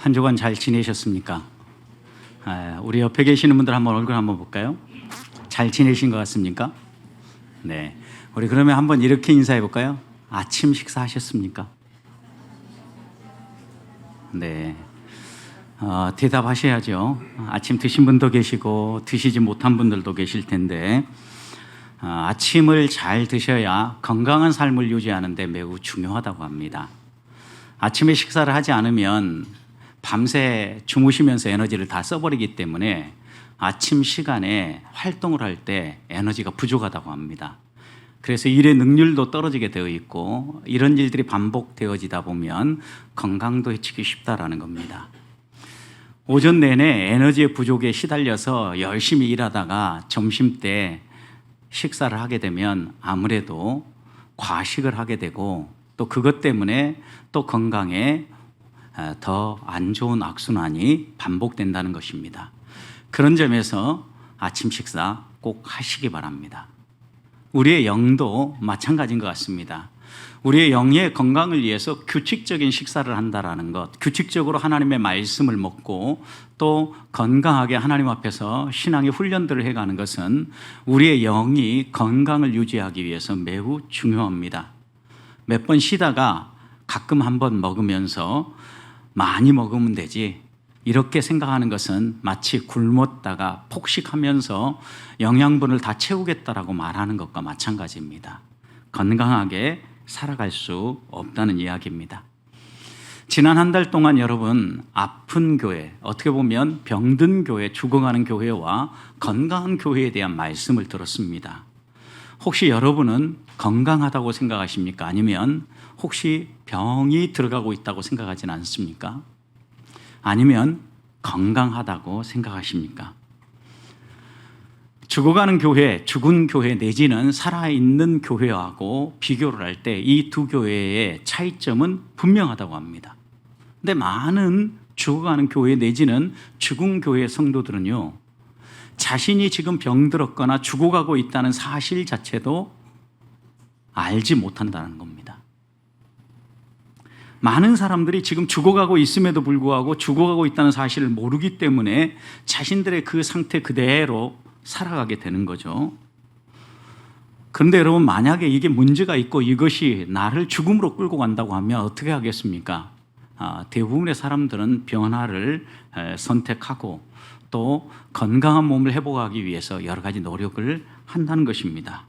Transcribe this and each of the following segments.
한 주간 잘 지내셨습니까? 우리 옆에 계시는 분들 한번 얼굴 한번 볼까요? 잘 지내신 것 같습니까? 네. 우리 그러면 한번 이렇게 인사해 볼까요? 아침 식사하셨습니까? 네. 대답하셔야죠. 아침 드신 분도 계시고 드시지 못한 분들도 계실 텐데 아침을 잘 드셔야 건강한 삶을 유지하는 데 매우 중요하다고 합니다. 아침에 식사를 하지 않으면 밤새 주무시면서 에너지를 다 써버리기 때문에 아침 시간에 활동을 할 때 에너지가 부족하다고 합니다. 그래서 일의 능률도 떨어지게 되어 있고 이런 일들이 반복되어지다 보면 건강도 해치기 쉽다라는 겁니다. 오전 내내 에너지의 부족에 시달려서 열심히 일하다가 점심때 식사를 하게 되면 아무래도 과식을 하게 되고 또 그것 때문에 또 건강에 더 안 좋은 악순환이 반복된다는 것입니다. 그런 점에서 아침 식사 꼭 하시기 바랍니다. 우리의 영도 마찬가지인 것 같습니다. 우리의 영의 건강을 위해서 규칙적인 식사를 한다는 것, 규칙적으로 하나님의 말씀을 먹고 또 건강하게 하나님 앞에서 신앙의 훈련들을 해가는 것은 우리의 영이 건강을 유지하기 위해서 매우 중요합니다. 몇 번 쉬다가 가끔 한번 먹으면서 많이 먹으면 되지 이렇게 생각하는 것은 마치 굶었다가 폭식하면서 영양분을 다 채우겠다라고 말하는 것과 마찬가지입니다. 건강하게 살아갈 수 없다는 이야기입니다. 지난 한 달 동안 여러분 아픈 교회, 어떻게 보면 병든 교회, 죽어가는 교회와 건강한 교회에 대한 말씀을 들었습니다. 혹시 여러분은 건강하다고 생각하십니까? 아니면 혹시 병이 들어가고 있다고 생각하지는 않습니까? 아니면 건강하다고 생각하십니까? 죽어가는 교회, 죽은 교회 내지는 살아있는 교회하고 비교를 할 때 이 두 교회의 차이점은 분명하다고 합니다. 근데 많은 죽어가는 교회 내지는 죽은 교회 성도들은요, 자신이 지금 병들었거나 죽어가고 있다는 사실 자체도 알지 못한다는 겁니다. 많은 사람들이 지금 죽어가고 있음에도 불구하고 죽어가고 있다는 사실을 모르기 때문에 자신들의 그 상태 그대로 살아가게 되는 거죠. 그런데 여러분, 만약에 이게 문제가 있고 이것이 나를 죽음으로 끌고 간다고 하면 어떻게 하겠습니까? 대부분의 사람들은 변화를 선택하고 또 건강한 몸을 회복하기 위해서 여러 가지 노력을 한다는 것입니다.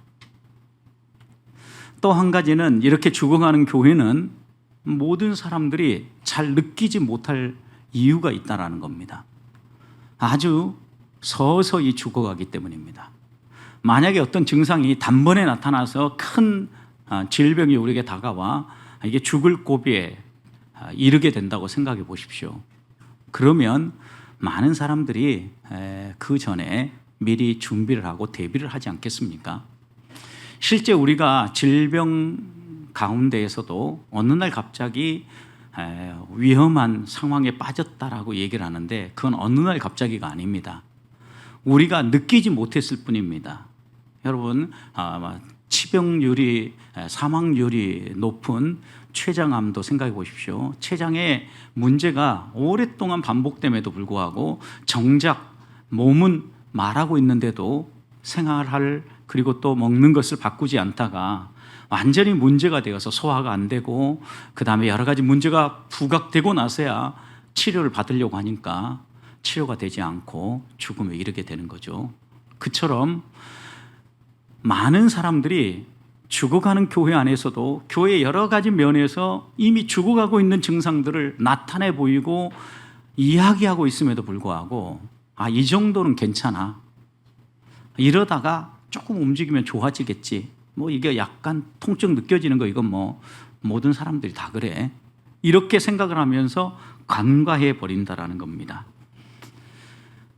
또 한 가지는 이렇게 죽어가는 교회는 모든 사람들이 잘 느끼지 못할 이유가 있다는 겁니다. 아주 서서히 죽어가기 때문입니다. 만약에 어떤 증상이 단번에 나타나서 큰 질병이 우리에게 다가와 이게 죽을 고비에 이르게 된다고 생각해 보십시오. 그러면 많은 사람들이 그 전에 미리 준비를 하고 대비를 하지 않겠습니까? 실제 우리가 질병 가운데에서도 어느 날 갑자기 위험한 상황에 빠졌다라고 얘기를 하는데 그건 어느 날 갑자기가 아닙니다. 우리가 느끼지 못했을 뿐입니다. 여러분, 치병률이, 사망률이 높은 췌장암도 생각해 보십시오. 췌장에 문제가 오랫동안 반복됨에도 불구하고 정작 몸은 말하고 있는데도 생활할 그리고 또 먹는 것을 바꾸지 않다가 완전히 문제가 되어서 소화가 안 되고 그 다음에 여러 가지 문제가 부각되고 나서야 치료를 받으려고 하니까 치료가 되지 않고 죽음에 이르게 되는 거죠. 그처럼 많은 사람들이 죽어가는 교회 안에서도 교회 여러 가지 면에서 이미 죽어가고 있는 증상들을 나타내 보이고 이야기하고 있음에도 불구하고 이 정도는 괜찮아. 이러다가 조금 움직이면 좋아지겠지. 이게 약간 통증 느껴지는 거 이건 모든 사람들이 다 그래. 이렇게 생각을 하면서 간과해 버린다라는 겁니다.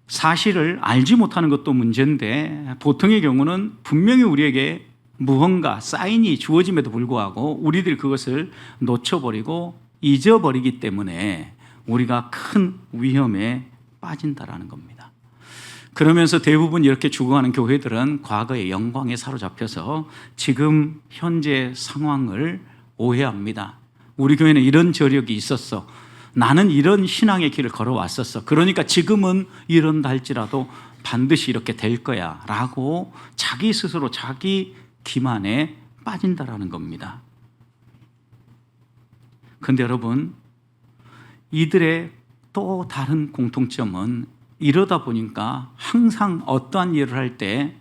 사실을 알지 못하는 것도 문제인데 보통의 경우는 분명히 우리에게 무언가 사인이 주어짐에도 불구하고 우리들이 그것을 놓쳐버리고 잊어버리기 때문에 우리가 큰 위험에 빠진다라는 겁니다. 그러면서 대부분 이렇게 죽어가는 교회들은 과거의 영광에 사로잡혀서 지금 현재 상황을 오해합니다. 우리 교회는 이런 저력이 있었어. 나는 이런 신앙의 길을 걸어왔었어. 그러니까 지금은 이런다 할지라도 반드시 이렇게 될 거야 라고 자기 스스로 자기 기만에 빠진다라는 겁니다. 그런데 여러분, 이들의 또 다른 공통점은 이러다 보니까 항상 어떠한 일을 할 때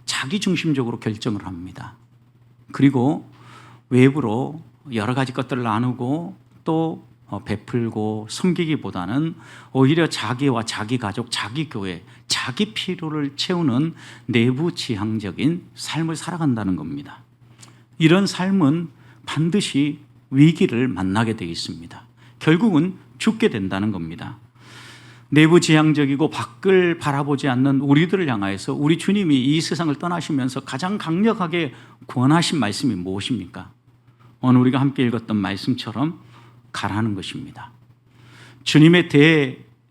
자기 중심적으로 결정을 합니다. 그리고 외부로 여러 가지 것들을 나누고 또 베풀고 섬기기보다는 오히려 자기와 자기 가족, 자기 교회, 자기 필요를 채우는 내부 지향적인 삶을 살아간다는 겁니다. 이런 삶은 반드시 위기를 만나게 되어 있습니다. 결국은 죽게 된다는 겁니다. 내부 지향적이고 밖을 바라보지 않는 우리들을 향하여서 우리 주님이 이 세상을 떠나시면서 가장 강력하게 권하신 말씀이 무엇입니까? 오늘 우리가 함께 읽었던 말씀처럼 가라는 것입니다. 주님의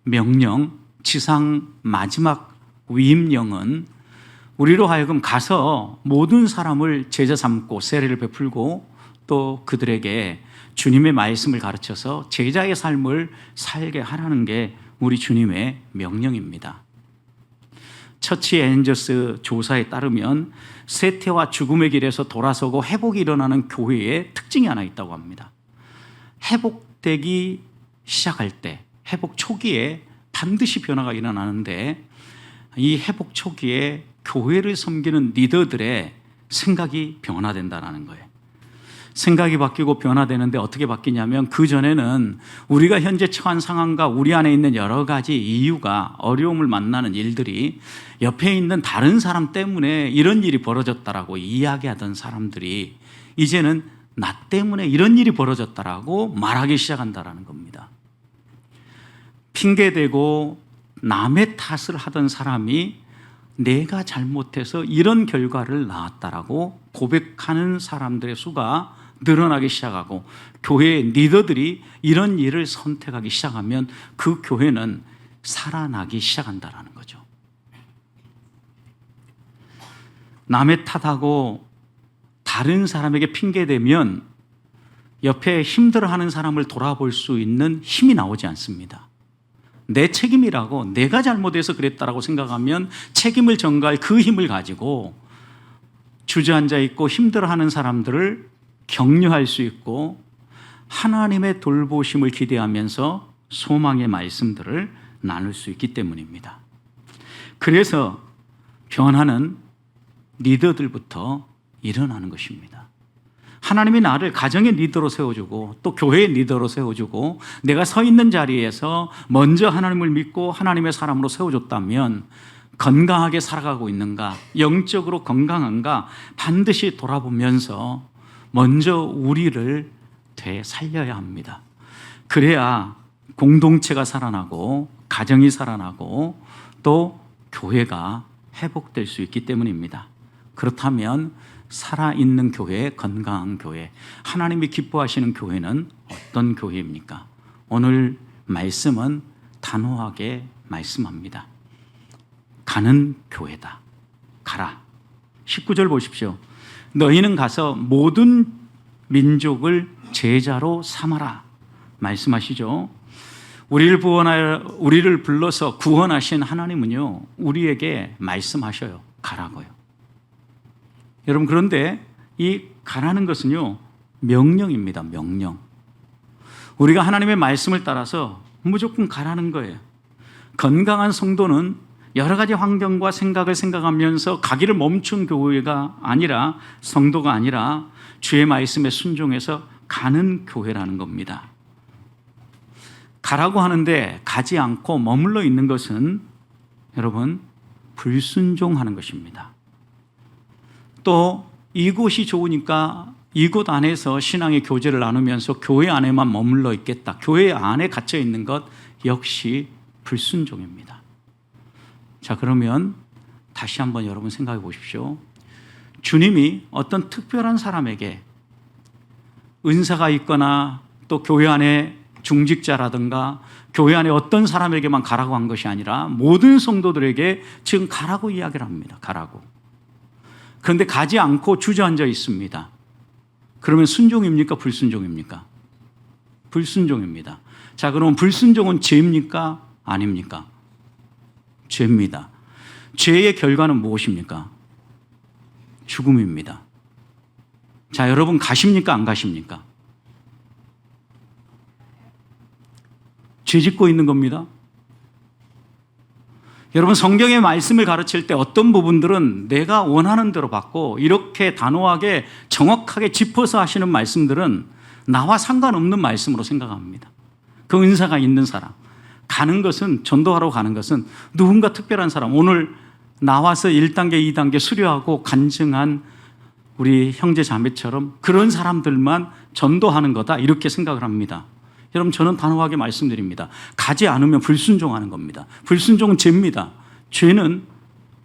대명령, 지상 마지막 위임령은 우리로 하여금 가서 모든 사람을 제자 삼고 세례를 베풀고 또 그들에게 주님의 말씀을 가르쳐서 제자의 삶을 살게 하라는 게 우리 주님의 명령입니다. 처치 엔저스 조사에 따르면 쇠퇴와 죽음의 길에서 돌아서고 회복이 일어나는 교회의 특징이 하나 있다고 합니다. 회복되기 시작할 때, 회복 초기에 반드시 변화가 일어나는데 이 회복 초기에 교회를 섬기는 리더들의 생각이 변화된다는 거예요. 생각이 바뀌고 변화되는데 어떻게 바뀌냐면 그전에는 우리가 현재 처한 상황과 우리 안에 있는 여러 가지 이유가 어려움을 만나는 일들이 옆에 있는 다른 사람 때문에 이런 일이 벌어졌다라고 이야기하던 사람들이 이제는 나 때문에 이런 일이 벌어졌다라고 말하기 시작한다라는 겁니다. 핑계대고 남의 탓을 하던 사람이 내가 잘못해서 이런 결과를 낳았다라고 고백하는 사람들의 수가 늘어나기 시작하고 교회의 리더들이 이런 일을 선택하기 시작하면 그 교회는 살아나기 시작한다는 거죠. 남의 탓하고 다른 사람에게 핑계대면 옆에 힘들어하는 사람을 돌아볼 수 있는 힘이 나오지 않습니다. 내 책임이라고 내가 잘못해서 그랬다라고 생각하면 책임을 전가할 그 힘을 가지고 주저앉아 있고 힘들어하는 사람들을 격려할 수 있고 하나님의 돌보심을 기대하면서 소망의 말씀들을 나눌 수 있기 때문입니다. 그래서 변화는 리더들부터 일어나는 것입니다. 하나님이 나를 가정의 리더로 세워주고 또 교회의 리더로 세워주고 내가 서 있는 자리에서 먼저 하나님을 믿고 하나님의 사람으로 세워줬다면 건강하게 살아가고 있는가, 영적으로 건강한가 반드시 돌아보면서 먼저 우리를 되살려야 합니다. 그래야 공동체가 살아나고 가정이 살아나고 또 교회가 회복될 수 있기 때문입니다. 그렇다면 살아있는 교회, 건강한 교회, 하나님이 기뻐하시는 교회는 어떤 교회입니까? 오늘 말씀은 단호하게 말씀합니다. 가는 교회다. 가라. 19절 보십시오. 너희는 가서 모든 민족을 제자로 삼아라. 말씀하시죠. 우리를 불러서 구원하신 하나님은요, 우리에게 말씀하셔요. 가라고요. 여러분, 그런데 이 가라는 것은요, 명령입니다. 명령. 우리가 하나님의 말씀을 따라서 무조건 가라는 거예요. 건강한 성도는 여러 가지 환경과 생각을 생각하면서 가기를 멈춘 교회가 아니라, 성도가 아니라 주의 말씀에 순종해서 가는 교회라는 겁니다. 가라고 하는데 가지 않고 머물러 있는 것은 여러분 불순종하는 것입니다. 또 이곳이 좋으니까 이곳 안에서 신앙의 교제를 나누면서 교회 안에만 머물러 있겠다. 교회 안에 갇혀 있는 것 역시 불순종입니다. 자, 그러면 다시 한번 여러분 생각해 보십시오. 주님이 어떤 특별한 사람에게 은사가 있거나 또 교회 안에 중직자라든가 교회 안에 어떤 사람에게만 가라고 한 것이 아니라 모든 성도들에게 지금 가라고 이야기를 합니다. 가라고. 그런데 가지 않고 주저앉아 있습니다. 그러면 순종입니까? 불순종입니까? 불순종입니다. 자, 그럼 불순종은 죄입니까? 아닙니까? 죄입니다. 죄의 결과는 무엇입니까? 죽음입니다. 자, 여러분 가십니까? 안 가십니까? 죄 짓고 있는 겁니다. 여러분, 성경의 말씀을 가르칠 때 어떤 부분들은 내가 원하는 대로 받고 이렇게 단호하게 정확하게 짚어서 하시는 말씀들은 나와 상관없는 말씀으로 생각합니다. 그 은사가 있는 사람, 가는 것은, 전도하러 가는 것은 누군가 특별한 사람, 오늘 나와서 1단계, 2단계 수료하고 간증한 우리 형제 자매처럼 그런 사람들만 전도하는 거다, 이렇게 생각을 합니다. 여러분, 저는 단호하게 말씀드립니다. 가지 않으면 불순종하는 겁니다. 불순종은 죄입니다. 죄는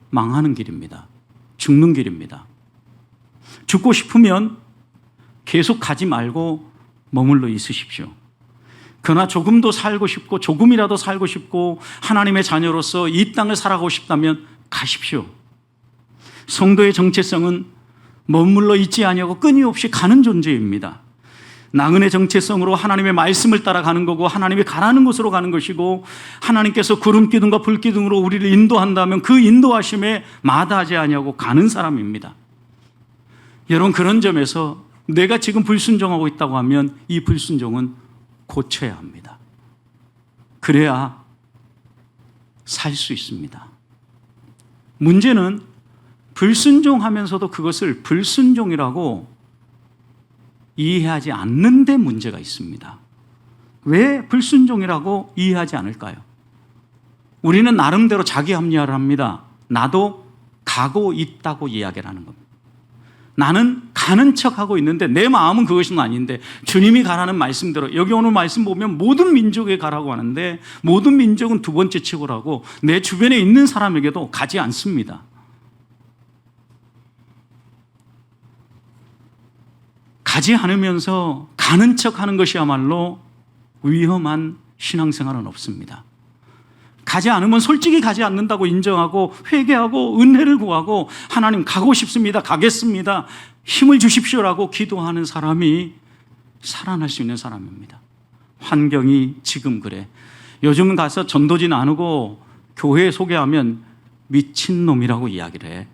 망하는 길입니다. 죽는 길입니다. 죽고 싶으면 계속 가지 말고 머물러 있으십시오. 그러나 조금도 살고 싶고 조금이라도 살고 싶고 하나님의 자녀로서 이 땅을 살아가고 싶다면 가십시오. 성도의 정체성은 머물러 있지 아니하고 끊임없이 가는 존재입니다. 나그네 정체성으로 하나님의 말씀을 따라가는 거고 하나님이 가라는 곳으로 가는 것이고, 하나님께서 구름 기둥과 불 기둥으로 우리를 인도한다면 그 인도하심에 마다하지 아니하고 가는 사람입니다. 여러분, 그런 점에서 내가 지금 불순종하고 있다고 하면 이 불순종은 고쳐야 합니다. 그래야 살 수 있습니다. 문제는 불순종하면서도 그것을 불순종이라고 이해하지 않는 데 문제가 있습니다. 왜 불순종이라고 이해하지 않을까요? 우리는 나름대로 자기 합리화를 합니다. 나도 가고 있다고 이야기를 하는 겁니다. 나는 가는 척하고 있는데 내 마음은 그것은 아닌데 주님이 가라는 말씀대로, 여기 오늘 말씀 보면 모든 민족에 가라고 하는데 모든 민족은 두 번째 치고라고 내 주변에 있는 사람에게도 가지 않습니다. 가지 않으면서 가는 척하는 것이야말로 위험한 신앙생활은 없습니다. 가지 않으면 솔직히 가지 않는다고 인정하고 회개하고 은혜를 구하고 하나님 가고 싶습니다, 가겠습니다, 힘을 주십시오라고 기도하는 사람이 살아날 수 있는 사람입니다. 환경이 지금 그래. 요즘은 가서 전도지 나누고 교회 소개하면 미친놈이라고 이야기를 해.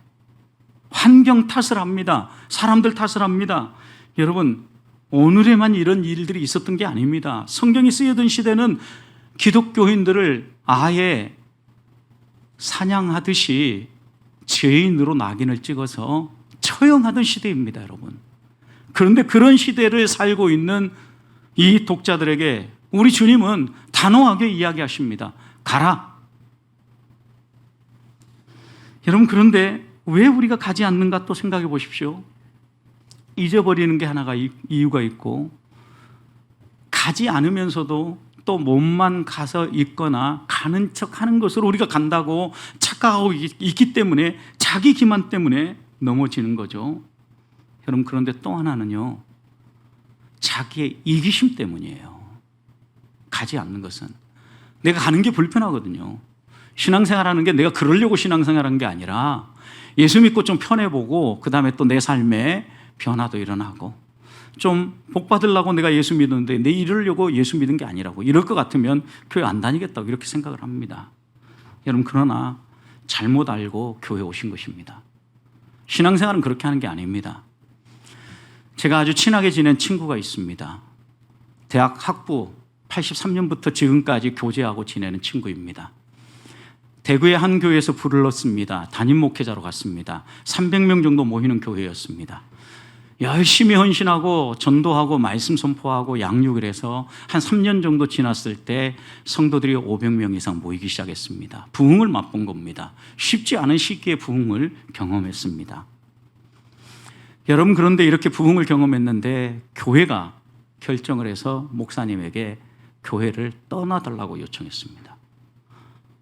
환경 탓을 합니다. 사람들 탓을 합니다. 여러분, 오늘에만 이런 일들이 있었던 게 아닙니다. 성경이 쓰여던 시대는 기독교인들을 아예 사냥하듯이 죄인으로 낙인을 찍어서 처형하던 시대입니다, 여러분. 그런데 그런 시대를 살고 있는 이 독자들에게 우리 주님은 단호하게 이야기하십니다. 가라. 여러분, 그런데 왜 우리가 가지 않는가 또 생각해 보십시오. 잊어버리는 게 하나가 이유가 있고, 가지 않으면서도 또 몸만 가서 있거나 가는 척 하는 것으로 우리가 간다고 착각하고 있기 때문에 자기 기만 때문에 넘어지는 거죠. 여러분, 그런데 또 하나는요, 자기의 이기심 때문이에요. 가지 않는 것은 내가 가는 게 불편하거든요. 신앙생활하는 게 내가 그러려고 신앙생활하는 게 아니라 예수 믿고 좀 편해보고 그 다음에 또 내 삶에 변화도 일어나고, 좀 복 받으려고 내가 예수 믿었는데 내 이러려고 예수 믿은 게 아니라고, 이럴 것 같으면 교회 안 다니겠다고 이렇게 생각을 합니다. 여러분, 그러나 잘못 알고 교회 오신 것입니다. 신앙생활은 그렇게 하는 게 아닙니다. 제가 아주 친하게 지낸 친구가 있습니다. 대학 학부 83년부터 지금까지 교제하고 지내는 친구입니다. 대구의 한 교회에서 불렀습니다. 담임 목회자로 갔습니다. 300명 정도 모이는 교회였습니다. 열심히 헌신하고 전도하고 말씀 선포하고 양육을 해서 한 3년 정도 지났을 때 성도들이 500명 이상 모이기 시작했습니다. 부흥을 맛본 겁니다. 쉽지 않은 시기에 부흥을 경험했습니다. 여러분, 그런데 이렇게 부흥을 경험했는데 교회가 결정을 해서 목사님에게 교회를 떠나달라고 요청했습니다.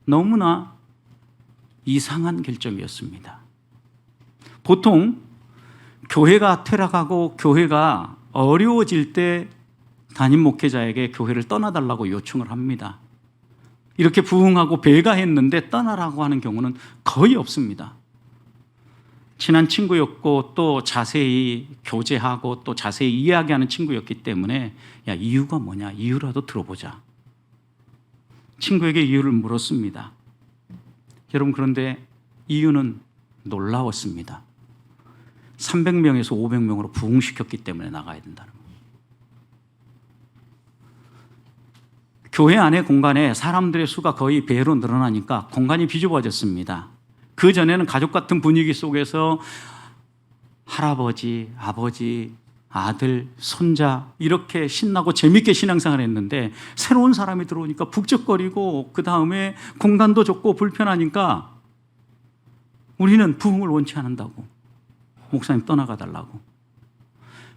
너무나 이상한 결정이었습니다. 보통 교회가 퇴락하고 교회가 어려워질 때 담임 목회자에게 교회를 떠나달라고 요청을 합니다. 이렇게 부흥하고 배가했는데 떠나라고 하는 경우는 거의 없습니다. 친한 친구였고 또 자세히 교제하고 또 자세히 이야기하는 친구였기 때문에 야, 이유가 뭐냐? 이유라도 들어보자. 친구에게 이유를 물었습니다. 여러분, 그런데 이유는 놀라웠습니다. 300명에서 500명으로 부흥시켰기 때문에 나가야 된다는 거예요. 교회 안의 공간에 사람들의 수가 거의 배로 늘어나니까 공간이 비좁아졌습니다. 그 전에는 가족 같은 분위기 속에서 할아버지, 아버지, 아들, 손자 이렇게 신나고 재밌게 신앙생활을 했는데 새로운 사람이 들어오니까 북적거리고 그 다음에 공간도 좁고 불편하니까 우리는 부흥을 원치 않는다고, 목사님 떠나가 달라고.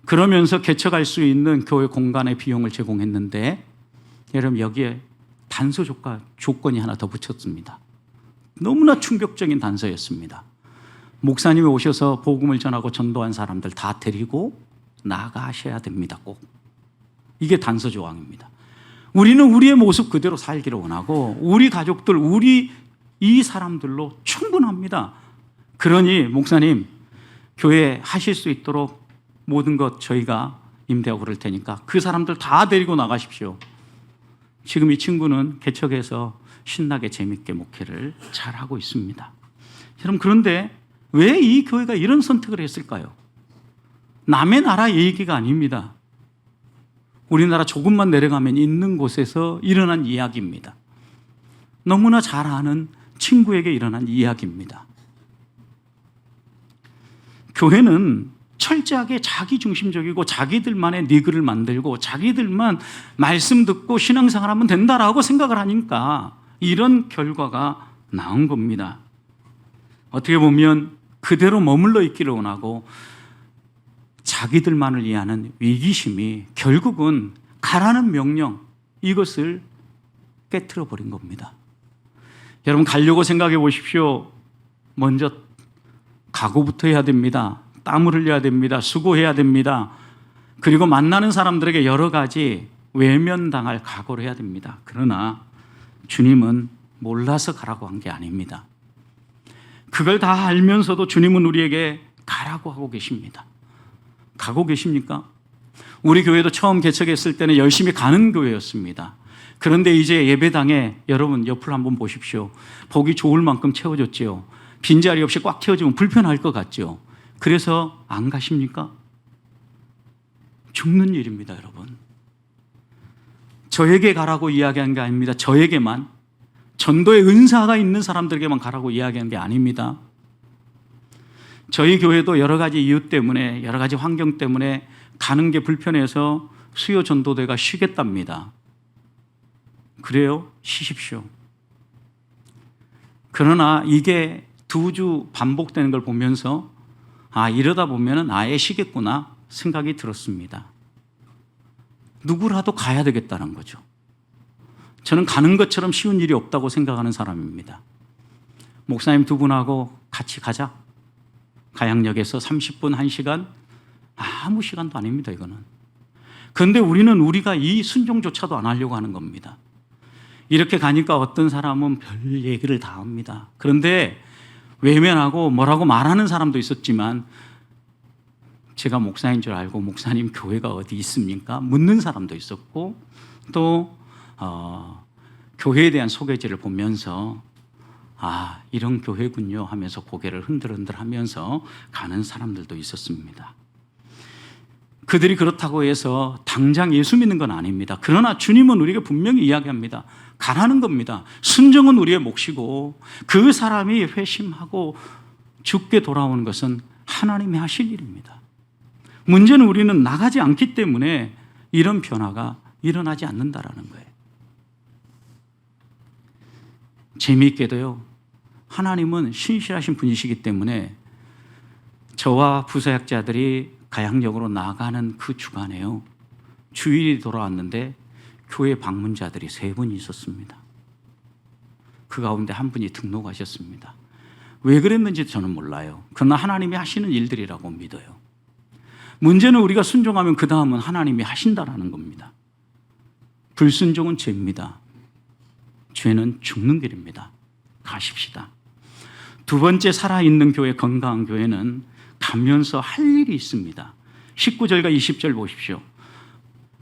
그러면서 개척할 수 있는 교회 공간의 비용을 제공했는데 여러분, 여기에 단서 조건이 하나 더 붙였습니다. 너무나 충격적인 단서였습니다. 목사님이 오셔서 복음을 전하고 전도한 사람들 다 데리고 나가셔야 됩니다. 꼭. 이게 단서 조항입니다. 우리는 우리의 모습 그대로 살기를 원하고 우리 가족들, 우리 이 사람들로 충분합니다. 그러니 목사님, 교회 하실 수 있도록 모든 것 저희가 임대하고 그럴 테니까 그 사람들 다 데리고 나가십시오. 지금 이 친구는 개척해서 신나게 재밌게 목회를 잘하고 있습니다. 여러분, 그런데 왜 이 교회가 이런 선택을 했을까요? 남의 나라 얘기가 아닙니다. 우리나라 조금만 내려가면 있는 곳에서 일어난 이야기입니다. 너무나 잘 아는 친구에게 일어난 이야기입니다. 교회는 철저하게 자기중심적이고 자기들만의 리그를 만들고 자기들만 말씀 듣고 신앙생활하면 된다라고 생각을 하니까 이런 결과가 나온 겁니다. 어떻게 보면 그대로 머물러 있기를 원하고 자기들만을 위하는 위기심이 결국은 가라는 명령, 이것을 깨트려 버린 겁니다. 여러분, 가려고 생각해 보십시오. 먼저 각오부터 해야 됩니다. 땀을 흘려야 됩니다. 수고해야 됩니다. 그리고 만나는 사람들에게 여러 가지 외면당할 각오를 해야 됩니다. 그러나 주님은 몰라서 가라고 한 게 아닙니다. 그걸 다 알면서도 주님은 우리에게 가라고 하고 계십니다. 가고 계십니까? 우리 교회도 처음 개척했을 때는 열심히 가는 교회였습니다. 그런데 이제 예배당에 여러분 옆을 한번 보십시오. 보기 좋을 만큼 채워졌지요. 빈자리 없이 꽉 채워지면 불편할 것 같죠. 그래서 안 가십니까? 죽는 일입니다, 여러분. 저에게 가라고 이야기한 게 아닙니다. 저에게만, 전도의 은사가 있는 사람들에게만 가라고 이야기한 게 아닙니다. 저희 교회도 여러 가지 이유 때문에, 여러 가지 환경 때문에 가는 게 불편해서 수요 전도대가 쉬겠답니다. 그래요? 쉬십시오. 그러나 이게 2주 반복되는 걸 보면서 이러다 보면 아예 쉬겠구나 생각이 들었습니다. 누구라도 가야 되겠다는 거죠. 저는 가는 것처럼 쉬운 일이 없다고 생각하는 사람입니다. 목사님 2분하고 같이 가자. 가양역에서 30분, 1시간, 아무 시간도 아닙니다, 이거는. 그런데 우리가 이 순종조차도 안 하려고 하는 겁니다. 이렇게 가니까 어떤 사람은 별 얘기를 다 합니다. 그런데 외면하고 뭐라고 말하는 사람도 있었지만 제가 목사인 줄 알고 목사님 교회가 어디 있습니까? 묻는 사람도 있었고 또 교회에 대한 소개지를 보면서 이런 교회군요 하면서 고개를 흔들흔들 하면서 가는 사람들도 있었습니다. 그들이 그렇다고 해서 당장 예수 믿는 건 아닙니다. 그러나 주님은 우리에게 분명히 이야기합니다. 가라는 겁니다. 순종은 우리의 몫이고 그 사람이 회심하고 죽게 돌아오는 것은 하나님이 하실 일입니다. 문제는 우리는 나가지 않기 때문에 이런 변화가 일어나지 않는다라는 거예요. 재미있게도요, 하나님은 신실하신 분이시기 때문에 저와 부사역자들이 가양역으로 나가는 그 주간에요, 주일이 돌아왔는데 교회 방문자들이 3분이 있었습니다. 그 가운데 한 분이 등록하셨습니다. 왜 그랬는지 저는 몰라요. 그러나 하나님이 하시는 일들이라고 믿어요. 문제는 우리가 순종하면 그 다음은 하나님이 하신다라는 겁니다. 불순종은 죄입니다. 죄는 죽는 길입니다. 가십시다. 두 번째 살아있는 교회, 건강한 교회는 가면서 할 일이 있습니다. 19절과 20절 보십시오.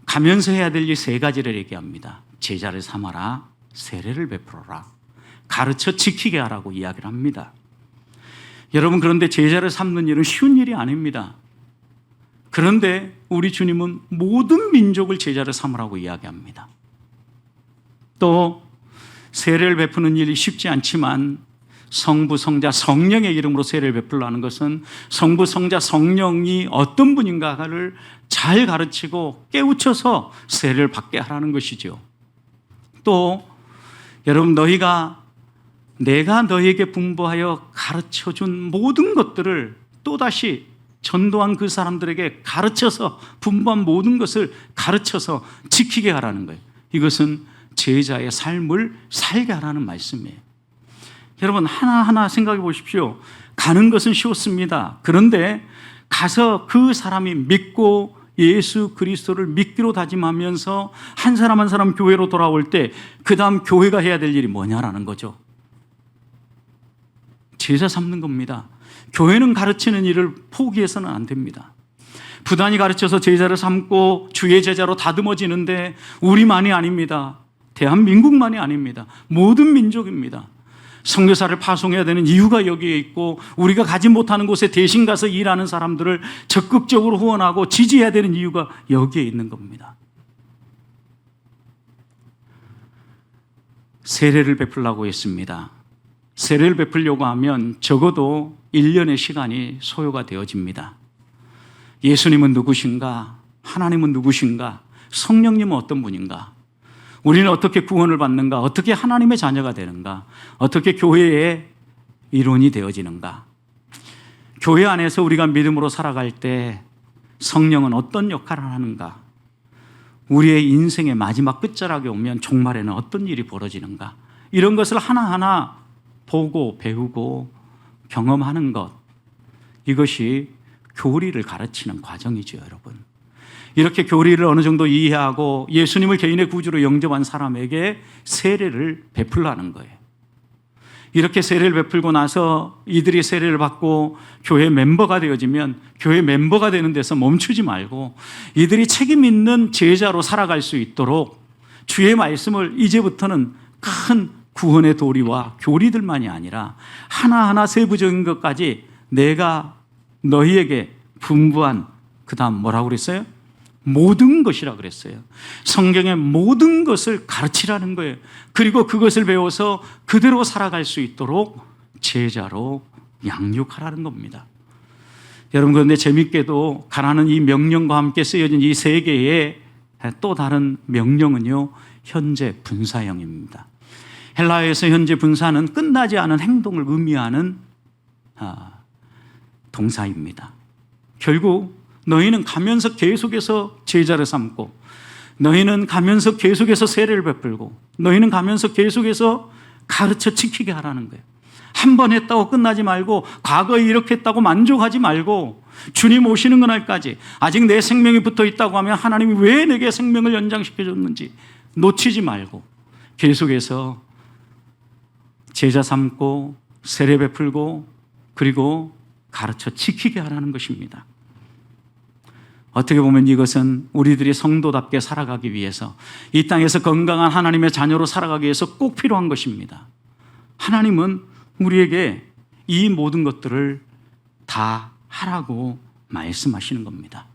가면서 해야 될 일 세 가지를 얘기합니다. 제자를 삼아라, 세례를 베풀어라, 가르쳐 지키게 하라고 이야기를 합니다. 여러분, 그런데 제자를 삼는 일은 쉬운 일이 아닙니다. 그런데 우리 주님은 모든 민족을 제자를 삼으라고 이야기합니다. 또 세례를 베푸는 일이 쉽지 않지만 성부, 성자, 성령의 이름으로 세례를 베풀라는 것은 성부, 성자, 성령이 어떤 분인가를 잘 가르치고 깨우쳐서 세례를 받게 하라는 것이죠. 또 여러분, 내가 너희에게 분부하여 가르쳐준 모든 것들을 또다시 전도한 그 사람들에게 가르쳐서, 분부한 모든 것을 가르쳐서 지키게 하라는 거예요. 이것은 제자의 삶을 살게 하라는 말씀이에요. 여러분, 하나하나 생각해 보십시오. 가는 것은 쉬웠습니다. 그런데 가서 그 사람이 믿고 예수 그리스도를 믿기로 다짐하면서 한 사람 한 사람 교회로 돌아올 때 그 다음 교회가 해야 될 일이 뭐냐라는 거죠. 제자 삼는 겁니다. 교회는 가르치는 일을 포기해서는 안 됩니다. 부단히 가르쳐서 제자를 삼고 주의 제자로 다듬어지는데 우리만이 아닙니다. 대한민국만이 아닙니다. 모든 민족입니다. 선교사를 파송해야 되는 이유가 여기에 있고, 우리가 가지 못하는 곳에 대신 가서 일하는 사람들을 적극적으로 후원하고 지지해야 되는 이유가 여기에 있는 겁니다. 세례를 베풀라고 했습니다. 세례를 베풀려고 하면 적어도 1년의 시간이 소요가 되어집니다. 예수님은 누구신가? 하나님은 누구신가? 성령님은 어떤 분인가? 우리는 어떻게 구원을 받는가? 어떻게 하나님의 자녀가 되는가? 어떻게 교회의 일원이 되어지는가? 교회 안에서 우리가 믿음으로 살아갈 때 성령은 어떤 역할을 하는가? 우리의 인생의 마지막 끝자락에 오면 종말에는 어떤 일이 벌어지는가? 이런 것을 하나하나 보고 배우고 경험하는 것, 이것이 교리를 가르치는 과정이죠, 여러분. 이렇게 교리를 어느 정도 이해하고 예수님을 개인의 구주로 영접한 사람에게 세례를 베풀라는 거예요. 이렇게 세례를 베풀고 나서 이들이 세례를 받고 교회 멤버가 되어지면 교회 멤버가 되는 데서 멈추지 말고 이들이 책임 있는 제자로 살아갈 수 있도록 주의 말씀을 이제부터는 큰 구원의 도리와 교리들만이 아니라 하나하나 세부적인 것까지 내가 너희에게 분부한, 그 다음 뭐라고 그랬어요? 모든 것이라 그랬어요. 성경의 모든 것을 가르치라는 거예요. 그리고 그것을 배워서 그대로 살아갈 수 있도록 제자로 양육하라는 겁니다. 여러분, 그런데 재밌게도 가라는 이 명령과 함께 쓰여진 이 세 개의 또 다른 명령은요, 현재 분사형입니다. 헬라어에서 현재 분사는 끝나지 않은 행동을 의미하는 동사입니다. 결국 너희는 가면서 계속해서 제자를 삼고, 너희는 가면서 계속해서 세례를 베풀고, 너희는 가면서 계속해서 가르쳐 지키게 하라는 거예요. 한 번 했다고 끝나지 말고, 과거에 이렇게 했다고 만족하지 말고, 주님 오시는 그날까지 아직 내 생명이 붙어 있다고 하면 하나님이 왜 내게 생명을 연장시켜 줬는지 놓치지 말고 계속해서 제자 삼고 세례 베풀고 그리고 가르쳐 지키게 하라는 것입니다. 어떻게 보면 이것은 우리들이 성도답게 살아가기 위해서, 이 땅에서 건강한 하나님의 자녀로 살아가기 위해서 꼭 필요한 것입니다. 하나님은 우리에게 이 모든 것들을 다 하라고 말씀하시는 겁니다.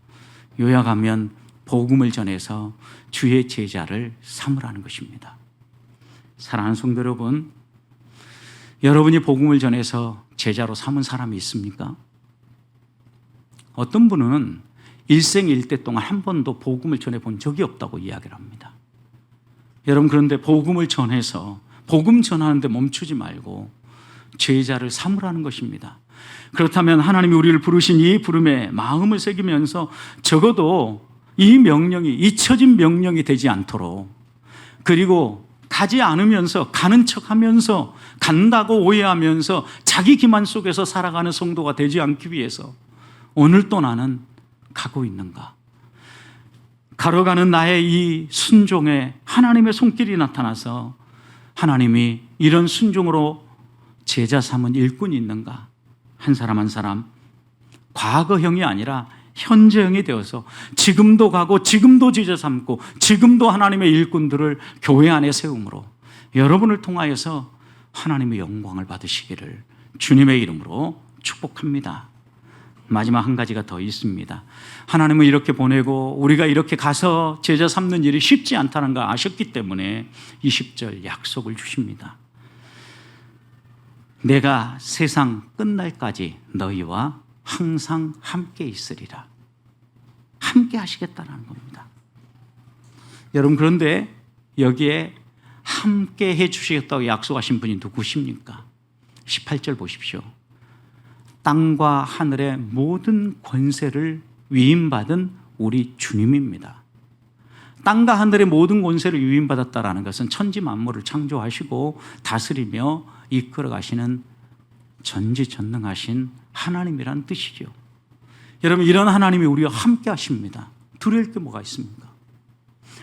요약하면 복음을 전해서 주의 제자를 삼으라는 것입니다. 사랑하는 성도 여러분, 여러분이 복음을 전해서 제자로 삼은 사람이 있습니까? 어떤 분은 일생일대 동안 한 번도 복음을 전해본 적이 없다고 이야기를 합니다. 여러분, 그런데 복음을 전해서 복음 전하는데 멈추지 말고 제자를 삼으라는 것입니다. 그렇다면 하나님이 우리를 부르신 이 부름에 마음을 새기면서 적어도 이 명령이 잊혀진 명령이 되지 않도록, 그리고 가지 않으면서 가는 척하면서 간다고 오해하면서 자기 기만 속에서 살아가는 성도가 되지 않기 위해서 오늘 또 나는 가고 있는가? 걸어가는 나의 이 순종에 하나님의 손길이 나타나서 하나님이 이런 순종으로 제자 삼은 일꾼이 있는가? 한 사람 한 사람 과거형이 아니라 현재형이 되어서 지금도 가고 지금도 제자 삼고 지금도 하나님의 일꾼들을 교회 안에 세움으로 여러분을 통하여서 하나님의 영광을 받으시기를 주님의 이름으로 축복합니다. 마지막 한 가지가 더 있습니다. 하나님은 이렇게 보내고 우리가 이렇게 가서 제자 삼는 일이 쉽지 않다는 걸 아셨기 때문에 20절 약속을 주십니다. 내가 세상 끝날까지 너희와 항상 함께 있으리라. 함께 하시겠다는 겁니다. 여러분, 그런데 여기에 함께 해 주시겠다고 약속하신 분이 누구십니까? 18절 보십시오. 땅과 하늘의 모든 권세를 위임받은 우리 주님입니다. 땅과 하늘의 모든 권세를 위임받았다라는 것은 천지 만물을 창조하시고 다스리며 이끌어 가시는 전지전능하신 하나님이란 뜻이죠. 여러분, 이런 하나님이 우리와 함께 하십니다. 두려울 게 뭐가 있습니까?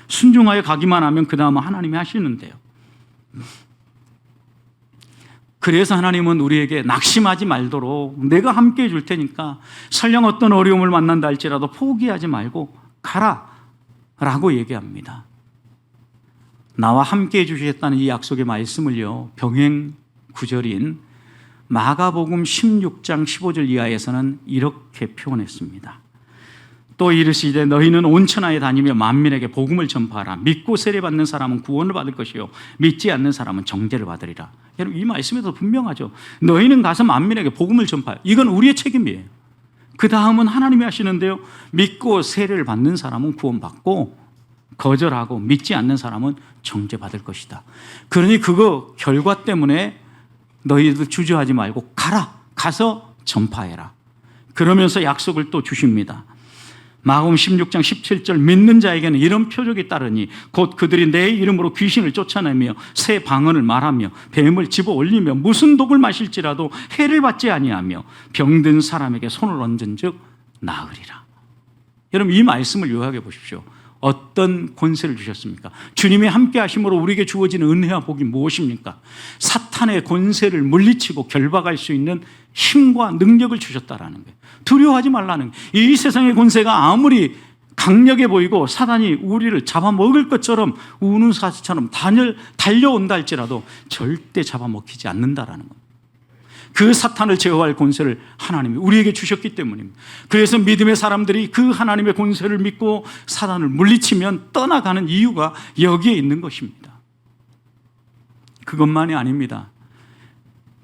순종하여 가기만 하면 그 다음은 하나님이 하시는데요. 그래서 하나님은 우리에게 낙심하지 말도록 내가 함께 해줄 테니까 설령 어떤 어려움을 만난다 할지라도 포기하지 말고 가라 라고 얘기합니다. 나와 함께 해주시겠다는 이 약속의 말씀을요, 병행 구절인 마가복음 16장 15절 이하에서는 이렇게 표현했습니다. 또 이르시되 너희는 온 천하에 다니며 만민에게 복음을 전파하라. 믿고 세례받는 사람은 구원을 받을 것이요 믿지 않는 사람은 정죄를 받으리라. 여러분, 이 말씀에도 분명하죠. 너희는 가서 만민에게 복음을 전파해. 이건 우리의 책임이에요. 그 다음은 하나님이 하시는데요, 믿고 세례를 받는 사람은 구원받고 거절하고 믿지 않는 사람은 정죄받을 것이다. 그러니 그거 결과 때문에 너희들 주저하지 말고 가라. 가서 전파해라. 그러면서 약속을 또 주십니다. 마가복음 16장 17절 믿는 자에게는 이런 표적이 따르니 곧 그들이 내 이름으로 귀신을 쫓아내며 새 방언을 말하며 뱀을 집어 올리며 무슨 독을 마실지라도 해를 받지 아니하며 병든 사람에게 손을 얹은 즉 나으리라. 여러분, 이 말씀을 요약해 보십시오. 어떤 권세를 주셨습니까? 주님이 함께 하심으로 우리에게 주어지는 은혜와 복이 무엇입니까? 사탄의 권세를 물리치고 결박할 수 있는 힘과 능력을 주셨다라는 거예요. 두려워하지 말라는 거예요. 이 세상의 권세가 아무리 강력해 보이고 사단이 우리를 잡아먹을 것처럼 우는 사자처럼 달려온다 할지라도 절대 잡아먹히지 않는다라는 겁니다. 그 사탄을 제어할 권세를 하나님이 우리에게 주셨기 때문입니다. 그래서 믿음의 사람들이 그 하나님의 권세를 믿고 사단을 물리치면 떠나가는 이유가 여기에 있는 것입니다. 그것만이 아닙니다.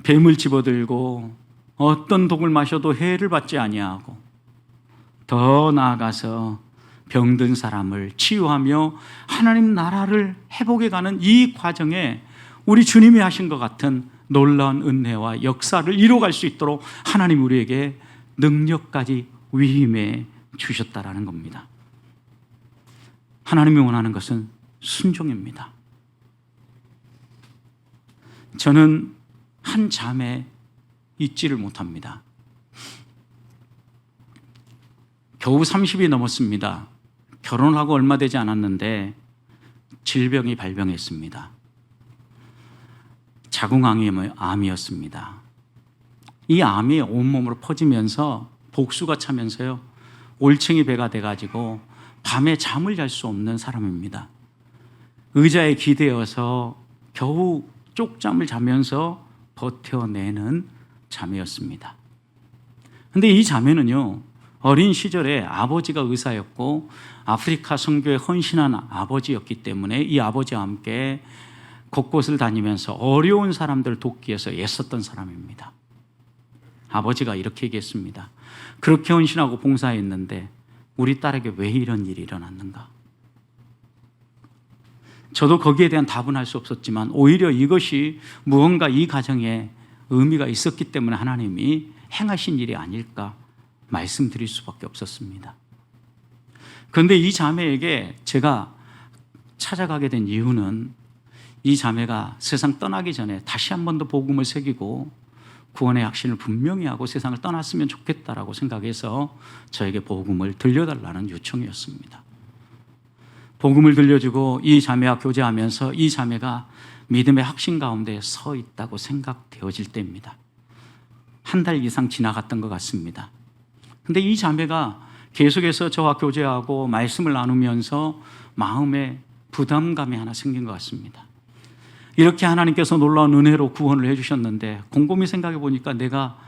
뱀을 집어들고 어떤 독을 마셔도 해를 받지 아니하고 더 나아가서 병든 사람을 치유하며 하나님 나라를 회복해 가는 이 과정에 우리 주님이 하신 것 같은 놀라운 은혜와 역사를 이루어갈 수 있도록 하나님 우리에게 능력까지 위임해 주셨다라는 겁니다. 하나님이 원하는 것은 순종입니다. 저는 한 잠에 잊지를 못합니다. 겨우 30이 넘었습니다. 결혼하고 얼마 되지 않았는데 질병이 발병했습니다. 자궁암이었습니다. 이 암이 온몸으로 퍼지면서 복수가 차면서요, 올챙이 배가 돼가지고 밤에 잠을 잘 수 없는 사람입니다. 의자에 기대어서 겨우 쪽잠을 자면서 버텨내는 자매였습니다. 그런데 이 자매는요, 어린 시절에 아버지가 의사였고 아프리카 선교에 헌신한 아버지였기 때문에 이 아버지와 함께 곳곳을 다니면서 어려운 사람들을 돕기 위해서 애썼던 사람입니다. 아버지가 이렇게 얘기했습니다. 그렇게 헌신하고 봉사했는데 우리 딸에게 왜 이런 일이 일어났는가? 저도 거기에 대한 답은 할 수 없었지만 오히려 이것이 무언가 이 가정에 의미가 있었기 때문에 하나님이 행하신 일이 아닐까 말씀드릴 수밖에 없었습니다. 그런데 이 자매에게 제가 찾아가게 된 이유는 이 자매가 세상 떠나기 전에 다시 한 번 더 복음을 새기고 구원의 확신을 분명히 하고 세상을 떠났으면 좋겠다라고 생각해서 저에게 복음을 들려달라는 요청이었습니다. 복음을 들려주고 이 자매와 교제하면서 이 자매가 믿음의 확신 가운데 서 있다고 생각되어질 때입니다. 한 달 이상 지나갔던 것 같습니다. 근데 이 자매가 계속해서 저와 교제하고 말씀을 나누면서 마음에 부담감이 하나 생긴 것 같습니다. 이렇게 하나님께서 놀라운 은혜로 구원을 해주셨는데 곰곰이 생각해 보니까 내가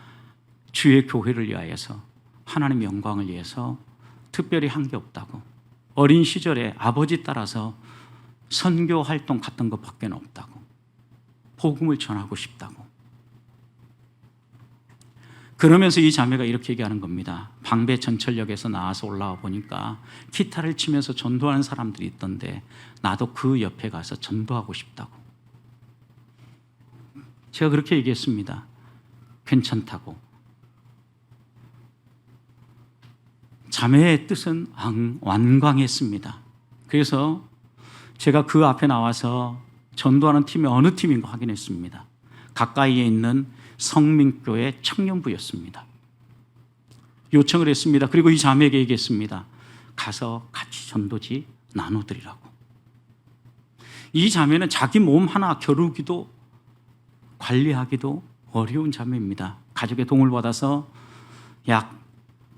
주의 교회를 위하여서 하나님의 영광을 위해서 특별히 한 게 없다고, 어린 시절에 아버지 따라서 선교 활동 갔던 것밖에 없다고, 복음을 전하고 싶다고. 그러면서 이 자매가 이렇게 얘기하는 겁니다. 방배 전철역에서 나와서 올라와 보니까 기타를 치면서 전도하는 사람들이 있던데 나도 그 옆에 가서 전도하고 싶다고. 제가 그렇게 얘기했습니다. 괜찮다고. 자매의 뜻은 완강했습니다. 그래서 제가 그 앞에 나와서 전도하는 팀이 어느 팀인가 확인했습니다. 가까이에 있는 성민교회 청년부였습니다. 요청을 했습니다. 그리고 이 자매에게 얘기했습니다. 가서 같이 전도지 나눠드리라고. 이 자매는 자기 몸 하나 겨루기도 관리하기도 어려운 자매입니다. 가족의 도움을 받아서 약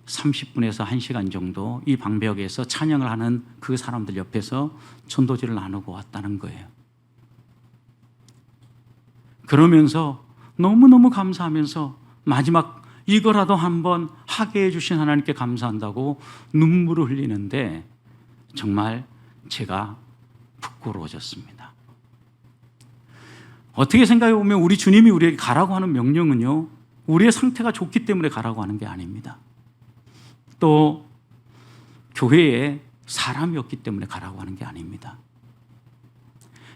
30분에서 1시간 정도 이 방배역에서 찬양을 하는 그 사람들 옆에서 전도지를 나누고 왔다는 거예요. 그러면서 너무너무 감사하면서 마지막 이거라도 한번 하게 해주신 하나님께 감사한다고 눈물을 흘리는데 정말 제가 부끄러워졌습니다. 어떻게 생각해 보면 우리 주님이 우리에게 가라고 하는 명령은요, 우리의 상태가 좋기 때문에 가라고 하는 게 아닙니다. 또 교회에 사람이 없기 때문에 가라고 하는 게 아닙니다.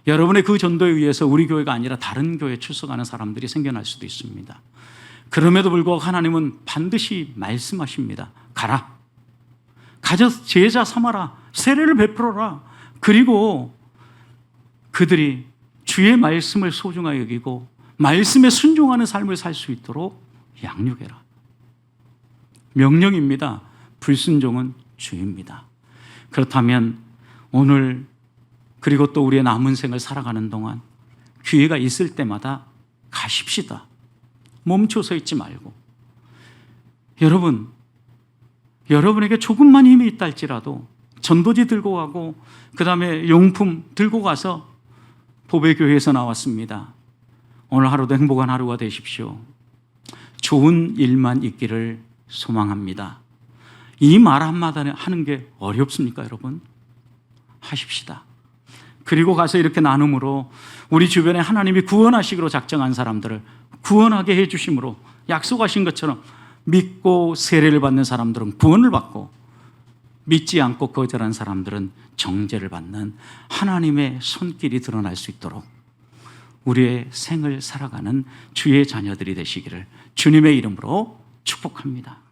여러분의 그 전도에 의해서 우리 교회가 아니라 다른 교회에 출석하는 사람들이 생겨날 수도 있습니다. 그럼에도 불구하고 하나님은 반드시 말씀하십니다. 가라. 가져서 제자 삼아라. 세례를 베풀어라. 그리고 그들이 주의 말씀을 소중하게 여기고 말씀에 순종하는 삶을 살 수 있도록 양육해라. 명령입니다. 불순종은 죄입니다. 그렇다면 오늘 그리고 또 우리의 남은 생을 살아가는 동안 기회가 있을 때마다 가십시다. 멈춰서 있지 말고. 여러분에게 조금만 힘이 있다 할지라도 전도지 들고 가고 그 다음에 용품 들고 가서 보배교회에서 나왔습니다. 오늘 하루도 행복한 하루가 되십시오. 좋은 일만 있기를 소망합니다. 이 말 한마디 하는 게 어렵습니까, 여러분? 하십시다. 그리고 가서 이렇게 나눔으로 우리 주변에 하나님이 구원하시기로 작정한 사람들을 구원하게 해주심으로 약속하신 것처럼 믿고 세례를 받는 사람들은 구원을 받고 믿지 않고 거절한 사람들은 정죄를 받는 하나님의 손길이 드러날 수 있도록 우리의 생을 살아가는 주의 자녀들이 되시기를 주님의 이름으로 축복합니다.